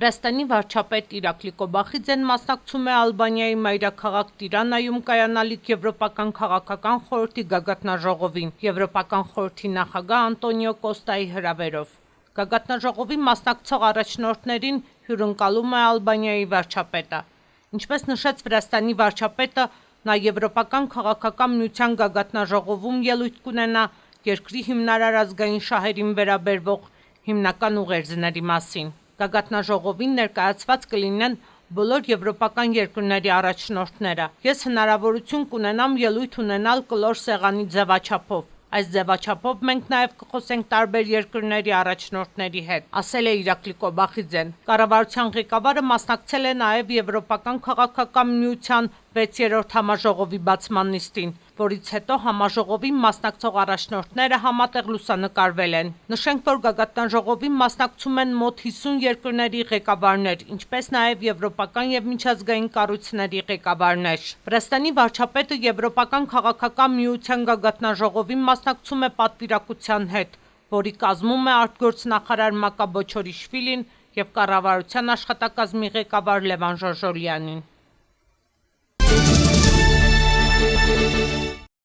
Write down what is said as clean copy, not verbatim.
Վրաստանի վարչապետ Իրակլի Կոբախիձեն մասնակցում է Ալբանիայի մայրաքաղաք Տիրանայում կայանալիք Եվրոպական քաղաքական խորհրդի գագաթնաժողովին Եվրոպական խորհրդի նախագահ Անտոնիո Կոստայի հրավերով։ Գագաթնաժողովի մասնակցող առաջնորդներին հյուրընկալում է Ալբանիայի վարչապետը։ Ինչպես նշեց Վրաստանի վարչապետը, նա Եվրոպական քաղաքական միության գագաթնաժողովում ելույթ կունենա երկրի հիմնարար ազգային շահերին վերաբերվող հիմնական ուղերձների մասին։ Գագաթնաժողովին ներկայացված կլինեն բոլոր եվրոպական երկրների առաջնորդները։ Ես հնարավորություն կունենամ ելույթ ունենալ կլոր սեղանի ձևաչափով։ Այս ձևաչափով մենք նաև կխոսենք տարբեր երկրների առաջնորդների հետ, ասել է Իրակլի Կոբախիձեն։ Կառավարության ղեկավարը մասնակցել է նաև Եվրոպական քաղաքական միության 6-րդ համաժողովի բացման նիստին, որից հետո համաժողովին մասնակցող առաջնորդները համատեղ լուսանկարվել են։ Նշենք, որ գագաթնաժողովին մասնակցում են մոտ 50 երկրների ղեկավարներ, ինչպես նաև եվրոպական և միջազգային կառույցների ղեկավարներ։ Վրաստանի վարչապետը Եվրոպական քաղաքական միության գագաթնաժողովին մասնակցում է պատվիրակության հետ, որի կազմում է արտգործնախարար Մակա Բոչորիշվիլին և կառավարության աշխատակազմի ղեկավար Լևան Ժոժոլյանին։